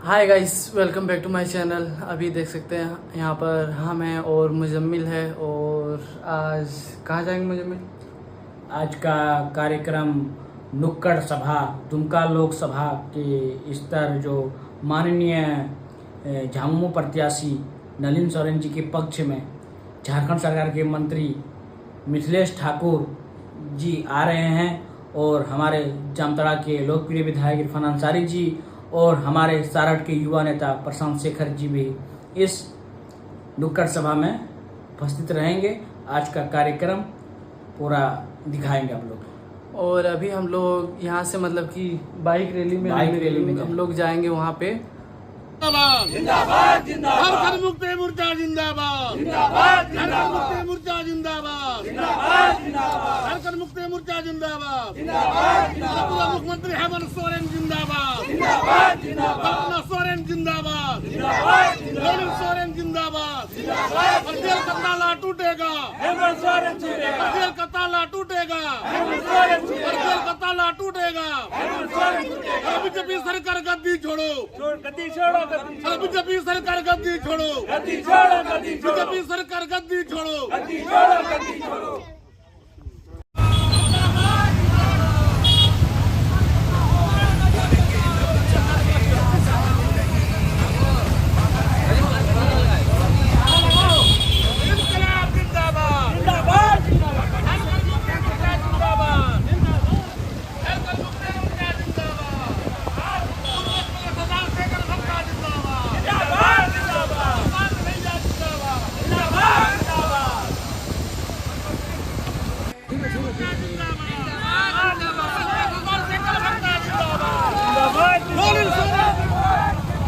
Hi guys, welcome back to my channel. अभी देख सकते हैं यहाँ पर हम हैं और मुजम्मिल है। और आज कहाँ जाएंगे मुजम्मिल? आज का कार्यक्रम नुक्कड़ सभा दुमका लोकसभा के स्तर जो माननीय झामुमो प्रत्याशी नलिन सोरेन जी के पक्ष में झारखंड सरकार के मंत्री मिथिलेश ठाकुर जी आ रहे हैं और हमारे जामताड़ा के लोकप्रिय विधायक इरफान अंसारी जी और हमारे सारठ के युवा नेता प्रशांत शेखर जी भी इस नुक्कड़ सभा में उपस्थित रहेंगे। आज का कार्यक्रम पूरा दिखाएंगे आप लोग। और अभी हम लोग यहाँ से मतलब कि बाइक रैली में हम लोग जाएंगे वहाँ पे। जिंदाबाद जिंदाबाद झारखंड मुक्ति मोर्चा जिंदाबाद जिंदाबाद झारखंड मुक्ति मोर्चा जिंदाबाद जिंदाबाद जिंदाबाद झारखंड मुक्ति मोर्चा जिंदाबाद जिंदाबाद जिंदाबाद मुख्यमंत्री हेमंत सोरेन जिंदाबाद जिंदाबाद जिंदाबाद सोरेन जिंदाबाद जिंदाबाद हेमंत सोरेन जिंदाबाद जिंदाबाद जेल का ताला टूटेगा हेमंत सोरेन टूटेगा जेल का ताला टूटेगा हेमंत सोरेन टूटेगा जेल का ताला टूटेगा हेमंत सोरेन टूटेगा बीजेपी सरकार गद्दी छोड़ो गद्दी छोड़ो बीजेपी सरकार गद्दी छोड़ो बीजेपी सरकार गद्दी छोड़ो।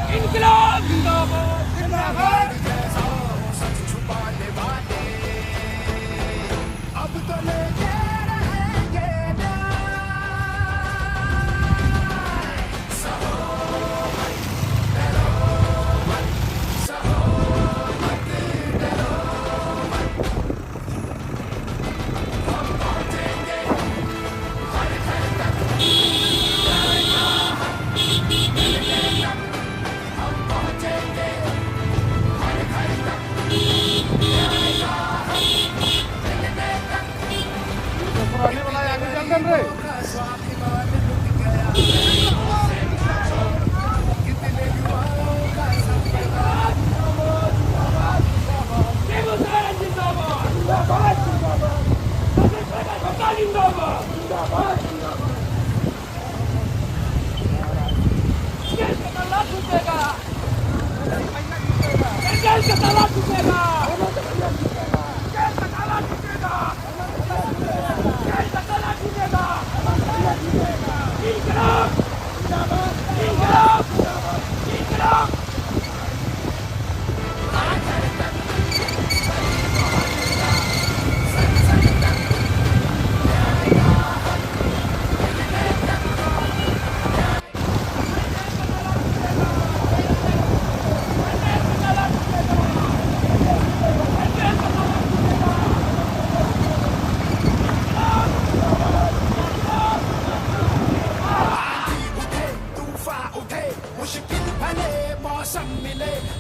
इनकलाब जिंदाबाद जिंदाबाद अब तो लेके रहेंगे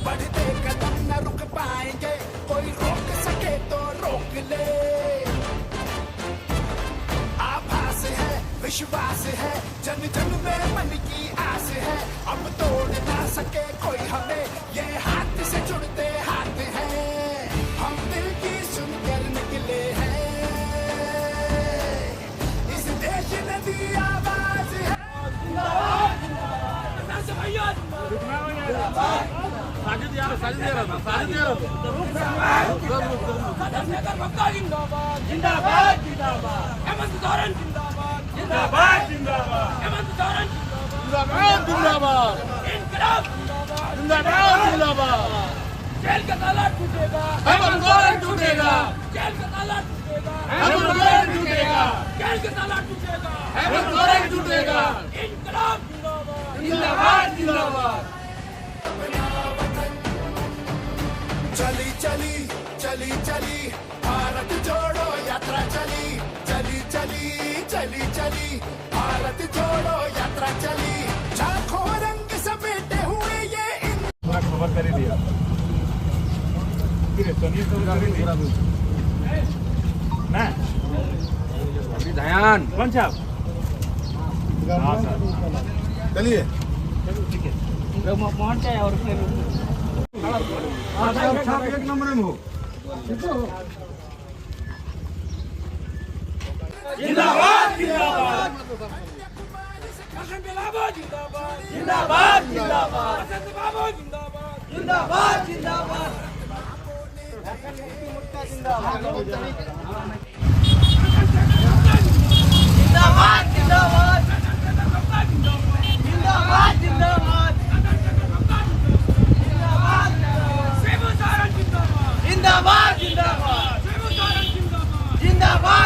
बढ़ते कदम न रुक पाएंगे, कोई रोक सके तो रोक ले। आभास है, विश्वास है, जन जन में मन की आस है। अब तोड़ ना सके कोई हमें, ये हाथ से जुड़ते हाथ हैं। हम दिल की सुनकर निकले हैं, इस देश ने दी आवाज है। जिंदाबाद जिंदाबाद हेमंत सोरेन जिंदाबाद जिंदाबाद जिंदाबाद हेमंत सोरेन जिंदाबाद जिंदाबाद इनकलाब जिंदाबाद जिंदाबाद जेल का ताला टूटेगा हेमंत सोरेन टूटेगा जेल का ताला टूटेगा हेमंत सोरेन टूटेगा जेल का ताला टूटेगा हेमंत सोरेन टूटेगा इनकलाब जिंदाबाद जिंदाबाद। चली चली चली चली भारत जोड़ो यात्रा चली चली चली चली चली भारत जोड़ो यात्रा चली। लाखों रंग समेटे हुए ये ध्यान कौन साहब चलिए और एक नंबर में हो जिंदाबाद जिंदाबाद जिंदाबाद जिंदाबाद जिंदाबाद जिंदाबाद जिंदाबाद जिंदाबाद जिंदाबाद जिंदाबाद जिंदाबाद जिंदाबाद जिंदाबाद जिंदाबाद जिंदाबाद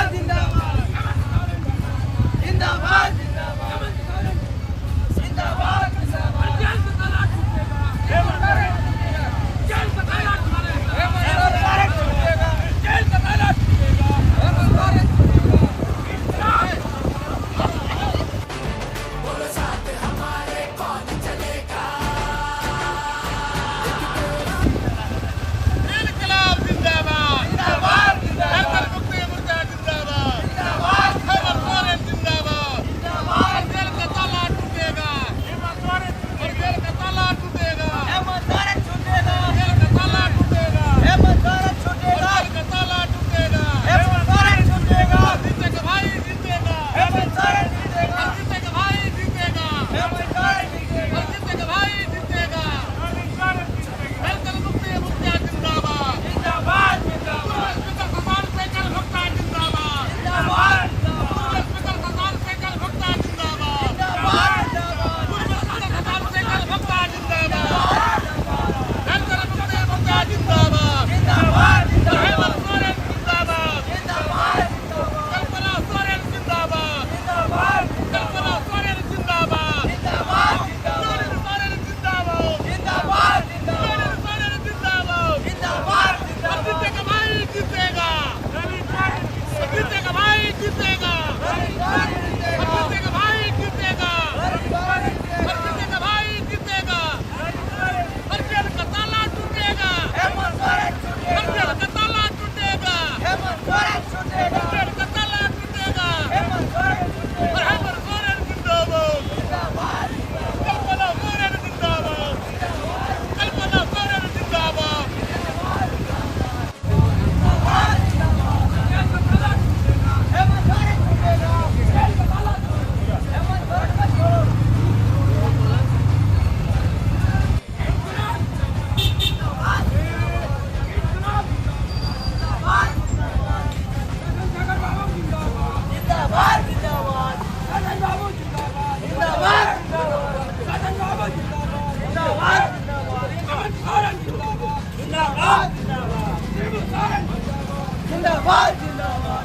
जिंदाबाद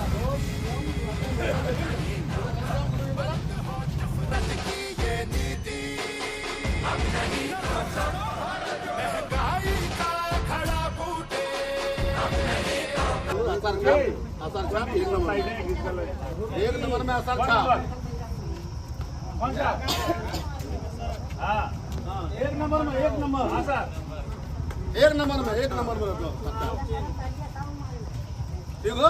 एक नंबर में असर छाप कौन सा हाँ एक नंबर में हाँ सर एक नंबर में ठीक हो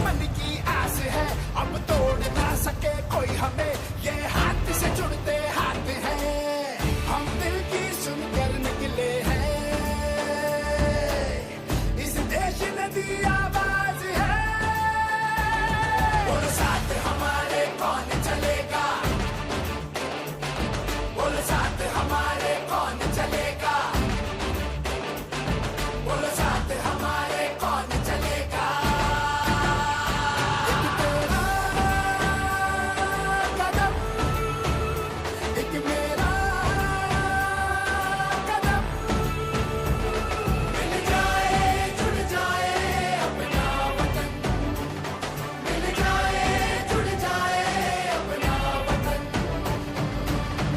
मन की आस है, अब तोड़ ना सके कोई हमें, ये हाथ से जुड़ते हाथ हैं, हम दिल की सुनकर निकले हैं, इस देश ने दी आवाज है, बोलो साथ हमारे कौन चलेगा, बोलो साथ हमारे कौन चलेगा, बोलो साथ हमारे कौन चलेगा। एक मेरा कदम, मिल जाए जुड़ जाए अपना वतन, मिल जाए जुड़ जाए अपना वतन।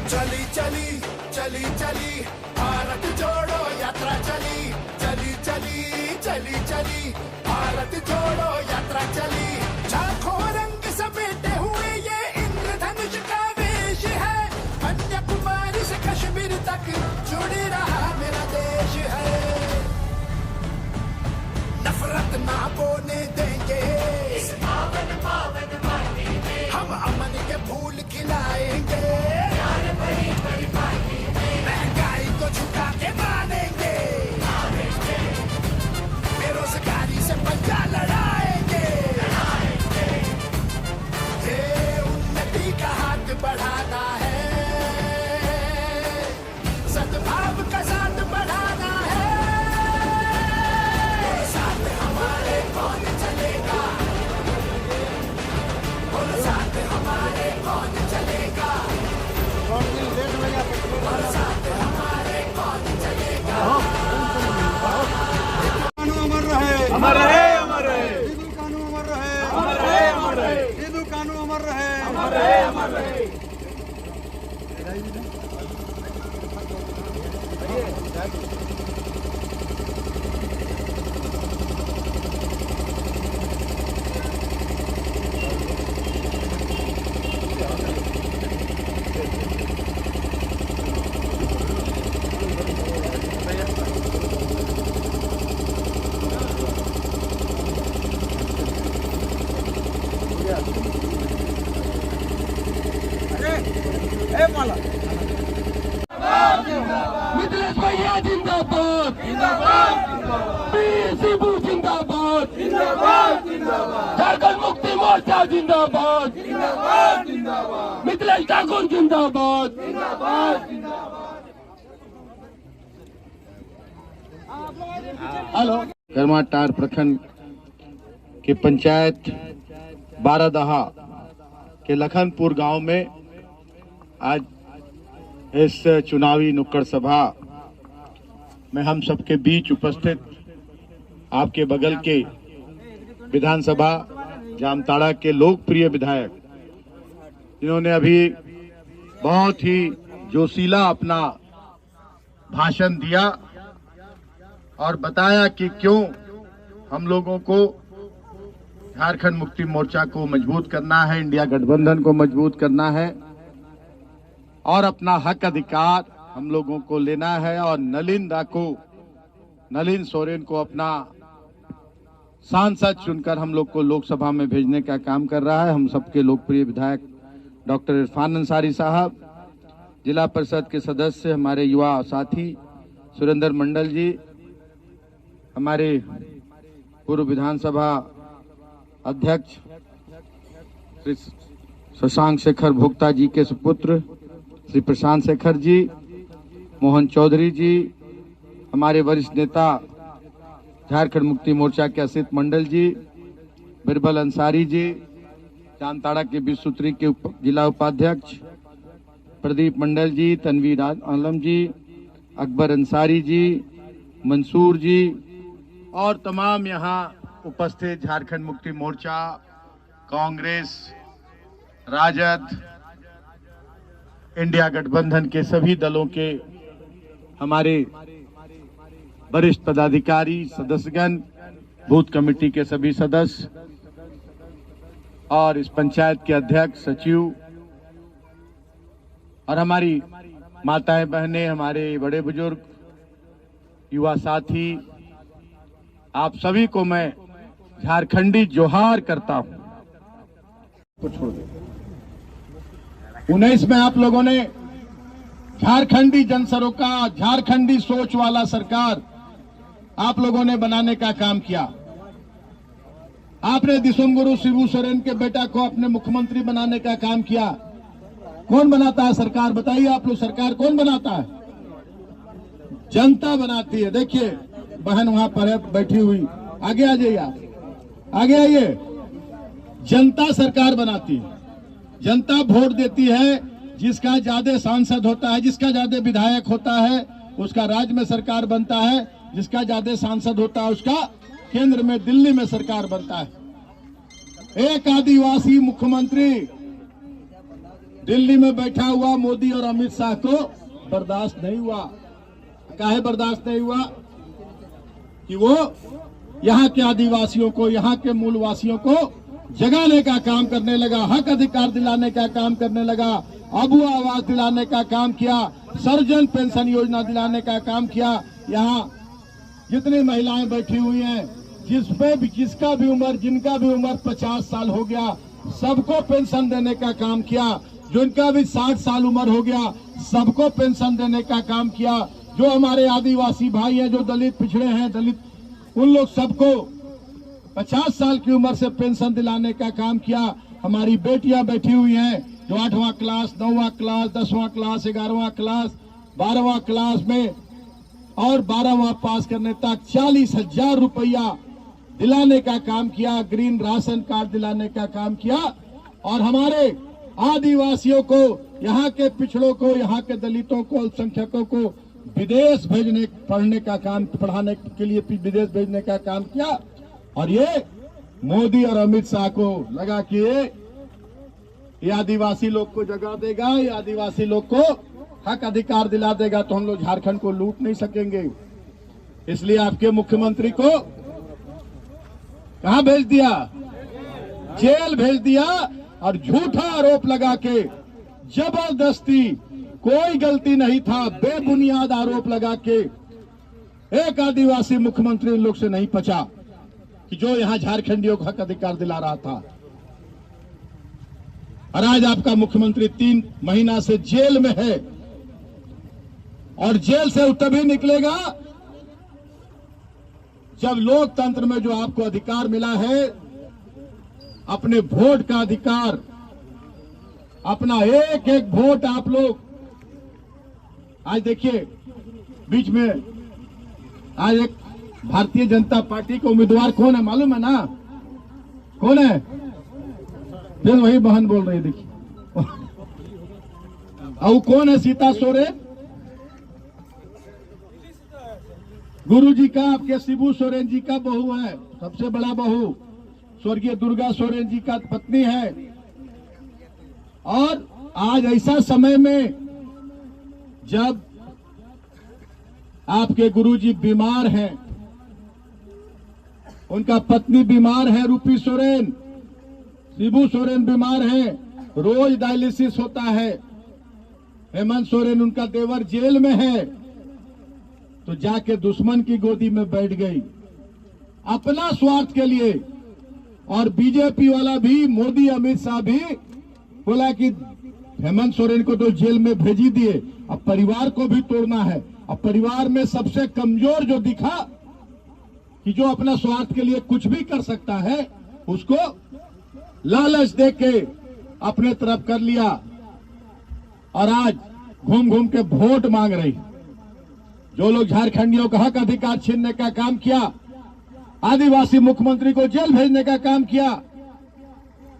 चली चली चली चली भारत जोड़ो यात्रा चली, चली चली चली चली भारत जोड़ो यात्रा चली, झांखों रंग समेटे हुए ये इंद्रधनुष का वेश है, कन्याकुमारी से कश्मीर तक जुड़ रहा मेरा देश है, नफरत ना बोने देंगे इस पावन पावन माटी में, हम अमन के फूल खिलाएंगे, महंगाई को झुका के मानेंगे, बेरोजगारी से पंजा लड़ाएंगे, ये उन्नति का हाथ बढ़ाना है, सद्भाव का साथ बढ़ाना है, बोलो साथ हमारे कौन चलेगा, बोलो साथ हमारे कौन चलेगा, बोलो साथ हमारे कौन चलेगा। अमर रहे, अमर रहे, अमर रहे, ईदुल कानू अमर रहे, अमर रहे, अमर रहे, ईदुल कानू अमर रहे, अमर रहे, अमर रहे। मिथिलेश भैया जिंदाबाद, शिबू जिंदाबाद, झारखंड मुक्ति मोर्चा जिंदाबाद, मिथिलेश ठाकुर जिंदाबाद। हेलो, करमाटार प्रखंड के पंचायत बारादहा के लखनपुर गांव में आज इस चुनावी नुक्कड़ सभा में हम सबके बीच उपस्थित आपके बगल के विधानसभा जामताड़ा के लोकप्रिय विधायक, जिन्होंने अभी बहुत ही जोशीला अपना भाषण दिया और बताया कि क्यों हम लोगों को झारखंड मुक्ति मोर्चा को मजबूत करना है, इंडिया गठबंधन को मजबूत करना है और अपना हक अधिकार हम लोगों को लेना है, और नलिन सोरेन को अपना सांसद चुनकर हम लोग को लोकसभा में भेजने का काम कर रहा है। हम सबके लोकप्रिय विधायक डॉक्टर इरफान अंसारी साहब, जिला परिषद के सदस्य हमारे युवा साथी सुरेंद्र मंडल जी, हमारे पूर्व विधानसभा अध्यक्ष श्री शशांक शेखर भोक्ता जी के सुपुत्र श्री प्रशांत शेखर जी, मोहन चौधरी जी, हमारे वरिष्ठ नेता झारखंड मुक्ति मोर्चा के असित मंडल जी, बिरबल अंसारी जी, जामताड़ा के विश्वसूत्री के जिला उपाध्यक्ष प्रदीप मंडल जी, तनवीर आलम जी, अकबर अंसारी जी, मंसूर जी और तमाम यहाँ उपस्थित झारखंड मुक्ति मोर्चा, कांग्रेस, राजद, इंडिया गठबंधन के सभी दलों के हमारे वरिष्ठ पदाधिकारी, सदस्यगण, बूथ कमेटी के सभी सदस्य और इस पंचायत के अध्यक्ष, सचिव और हमारी माताएं, बहनें, हमारे बड़े बुजुर्ग, युवा साथी, आप सभी को मैं झारखंडी जोहार करता हूं। को छोड़ दो। 19 में आप लोगों ने झारखंडी जनसरोकार, झारखंडी सोच वाला सरकार आप लोगों ने बनाने का काम किया। आपने दिसुमगुरु शिबू सोरेन के बेटा को अपने मुख्यमंत्री बनाने का काम किया। कौन बनाता है सरकार? बताइए आप लोग, सरकार कौन बनाता है? जनता बनाती है। देखिए बहन वहां पर है बैठी हुई, आगे आ जाइए, आप आगे आइए। जनता सरकार बनाती है, जनता वोट देती है। जिसका ज्यादा सांसद होता है, जिसका ज्यादा विधायक होता है, उसका राज्य में सरकार बनता है। जिसका ज्यादा सांसद होता है, उसका केंद्र में, दिल्ली में सरकार बनता है। एक आदिवासी मुख्यमंत्री दिल्ली में बैठा हुआ मोदी और अमित शाह को बर्दाश्त नहीं हुआ। काहे बर्दाश्त नहीं हुआ? कि वो यहाँ के आदिवासियों को, यहाँ के मूलवासियों को जगाने का काम करने लगा, हक अधिकार दिलाने का काम करने लगा, अबू आवास दिलाने का काम किया, सर्जन पेंशन योजना दिलाने का काम किया। यहाँ जितनी महिलाएं बैठी हुई हैं, जिसका भी उम्र, जिनका भी उम्र 50 साल हो गया, सबको पेंशन देने का काम किया। जिनका भी 60 साल उम्र हो गया, सबको पेंशन देने का काम किया। जो हमारे आदिवासी भाई हैं, जो दलित पिछड़े हैं, दलित, उन लोग सबको 50 साल की उम्र से पेंशन दिलाने का काम किया। हमारी बेटियां बैठी हुई हैं जो 8वां क्लास, 9वां क्लास, 10वां क्लास, 11वां क्लास, 12वां क्लास में और 12वां पास करने तक 40,000 रुपया दिलाने का काम किया। ग्रीन राशन कार्ड दिलाने का काम किया। और हमारे आदिवासियों को, यहाँ के पिछड़ों को, यहाँ के दलितों को, अल्पसंख्यकों को विदेश भेजने, पढ़ने का काम, पढ़ाने के लिए विदेश भेजने का काम किया। और ये मोदी और अमित शाह को लगा कि ये आदिवासी लोग को जगा देगा, ये आदिवासी लोग को हक अधिकार दिला देगा, तो हम लोग झारखंड को लूट नहीं सकेंगे। इसलिए आपके मुख्यमंत्री को कहां भेज दिया? जेल भेज दिया। और झूठा आरोप लगा के, जबरदस्ती, कोई गलती नहीं था, बेबुनियाद आरोप लगा के एक आदिवासी मुख्यमंत्री इन लोग से नहीं बचा कि जो यहां झारखंडियों को हक अधिकार दिला रहा था। और आज आपका मुख्यमंत्री 3 महीना से जेल में है। और जेल से तभी निकलेगा जब लोकतंत्र में जो आपको अधिकार मिला है, अपने वोट का अधिकार, अपना एक एक वोट आप लोग, आज देखिए बीच में आज एक भारतीय जनता पार्टी का उम्मीदवार कौन है मालूम है ना? कौन है? फिर वही बहन बोल रही, देखिए और कौन है? सीता सोरेन। गुरुजी का, आपके शिबू सोरेन जी का बहू है, सबसे बड़ा बहू, स्वर्गीय दुर्गा सोरेन जी का पत्नी है। और आज ऐसा समय में जब आपके गुरुजी बीमार हैं, उनका पत्नी बीमार है, रूपी सोरेन, शिबू सोरेन बीमार है, रोज डायलिसिस होता है, हेमंत सोरेन उनका देवर जेल में है, तो जाके दुश्मन की गोदी में बैठ गई अपना स्वार्थ के लिए। और बीजेपी वाला भी, मोदी अमित शाह भी बोला कि हेमंत सोरेन को तो जेल में भेजी दिए, अब परिवार को भी तोड़ना है। अब परिवार में सबसे कमजोर जो दिखा कि जो अपना स्वार्थ के लिए कुछ भी कर सकता है, उसको लालच देके अपने तरफ कर लिया। और आज घूम घूम के वोट मांग रही। जो लोग झारखंडियों का हक अधिकार छीनने का काम किया, आदिवासी मुख्यमंत्री को जेल भेजने का काम किया,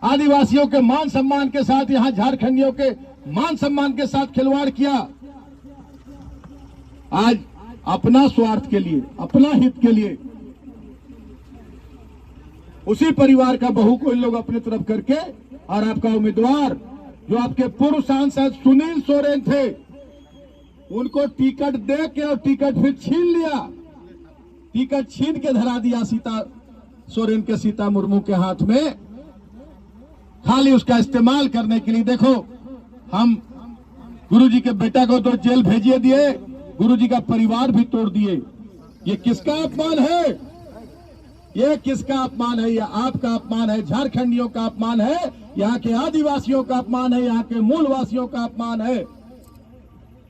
आदिवासियों के मान सम्मान के साथ, यहां झारखंडियों के मान सम्मान के साथ खिलवाड़ किया, आज अपना स्वार्थ के लिए, अपना हित के लिए उसी परिवार का बहू को इन लोग अपनी तरफ करके, और आपका उम्मीदवार जो आपके पूर्व सांसद सुनील सोरेन थे, उनको टिकट दे के और टिकट फिर छीन लिया, टिकट छीन के धरा दिया सीता सोरेन के, सीता मुर्मू के हाथ में, खाली उसका इस्तेमाल करने के लिए। देखो, हम गुरुजी के बेटा को तो जेल भेजिए दिए, गुरुजी का परिवार भी तोड़ दिए। ये किसका अपमान है? ये किसका अपमान है? ये आपका अपमान है, झारखंडियों का अपमान है, यहाँ के आदिवासियों का अपमान है, यहाँ के मूलवासियों का अपमान है।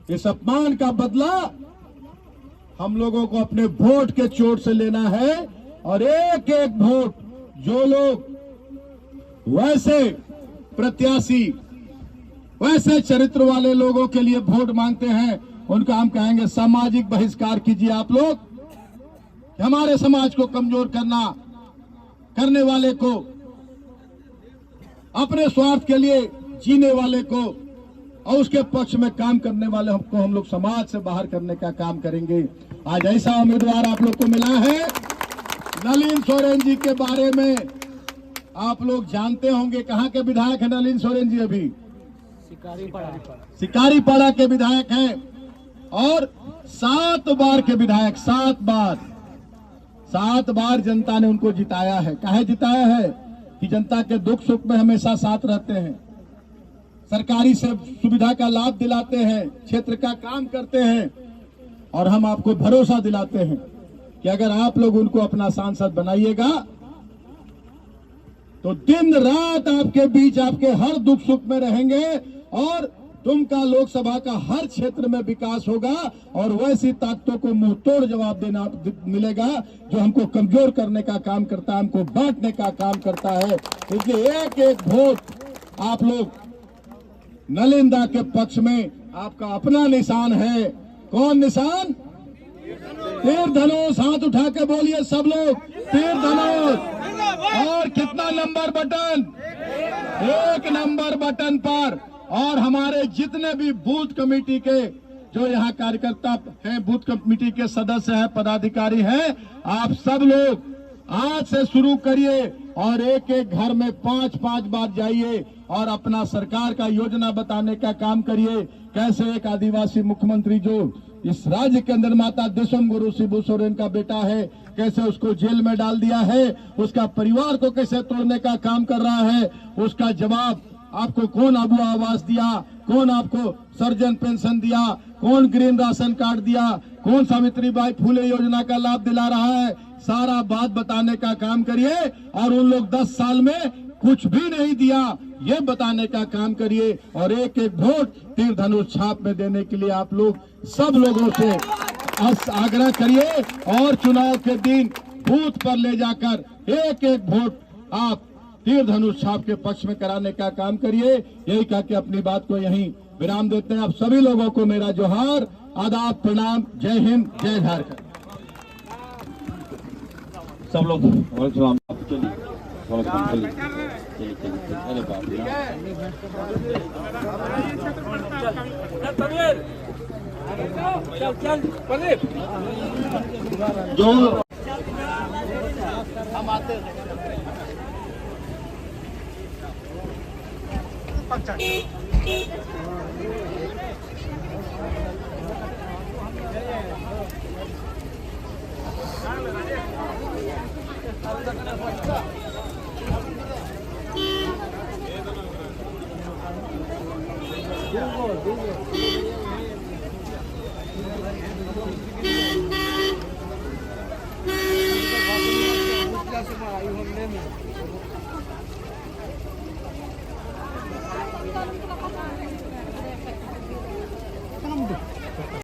इस अपमान का बदला हम लोगों को अपने वोट के चोट से लेना है। और एक एक वोट जो लोग वैसे प्रत्याशी, वैसे चरित्र वाले लोगों के लिए वोट मांगते हैं, उनका हम कहेंगे सामाजिक बहिष्कार कीजिए आप लोग। हमारे समाज को कमजोर करने वाले को, अपने स्वार्थ के लिए जीने वाले को और उसके पक्ष में काम करने वाले को हम लोग समाज से बाहर करने का काम करेंगे। आज ऐसा उम्मीदवार आप लोग को मिला है। नलिन सोरेन जी के बारे में आप लोग जानते होंगे। कहाँ के विधायक है नलिन सोरेन जी? अभी शिकारीपाड़ा के विधायक हैं और 7 बार के विधायक, 7 बार जनता ने उनको जिताया है। काहे जिताया है? कि जनता के दुख सुख में हमेशा साथ रहते हैं, सरकारी से सुविधा का लाभ दिलाते हैं, क्षेत्र का काम करते हैं। और हम आपको भरोसा दिलाते हैं कि अगर आप लोग उनको अपना सांसद बनाइएगा तो दिन रात आपके बीच, आपके हर दुख सुख में रहेंगे और दुमका लोकसभा का हर क्षेत्र में विकास होगा और वैसी ताकतों को मुंहतोड़ जवाब देना मिलेगा जो हमको कमजोर करने का काम करता है, हमको बांटने का काम करता है। इसलिए एक एक वोट आप लोग नलिंदा के पक्ष में, आपका अपना निशान है। कौन निशान? तीर धनुष। हाथ उठा के बोलिए सब लोग, तीर धनुष। और कितना नंबर बटन? 1 नंबर बटन पर। और हमारे जितने भी बूथ कमेटी के जो यहाँ कार्यकर्ता हैं, बूथ कमेटी के सदस्य हैं, पदाधिकारी हैं, आप सब लोग आज से शुरू करिए और एक एक घर में 5-5 बार जाइए और अपना सरकार का योजना बताने का काम करिए। कैसे एक आदिवासी मुख्यमंत्री जो इस राज्य के अंदर माता देशम गुरु शिबू सोरेन का बेटा है, कैसे उसको जेल में डाल दिया है, उसका परिवार को कैसे तोड़ने का काम कर रहा है, उसका जवाब आपको कौन अबू आवास दिया, कौन आपको सर्जन पेंशन दिया, कौन ग्रीन राशन कार्ड दिया, कौन सावित्रीबाई फुले योजना का लाभ दिला रहा है, सारा बात बताने का काम करिए। और उन लोग 10 साल में कुछ भी नहीं दिया, ये बताने का काम करिए। और एक एक वोट तीर धनुष छाप में देने के लिए आप लोग सब लोगों से आग्रह करिए और चुनाव के दिन बूथ पर ले जाकर एक एक वोट आप तीर धनुष छाप के पक्ष में कराने का काम करिए। यही कह के अपनी बात को यहीं विराम देते हैं। आप सभी लोगों को मेरा जोहार, आदाब, प्रणाम। जय हिंद, जय झारखंड। सब लोग जो हम आते हैं।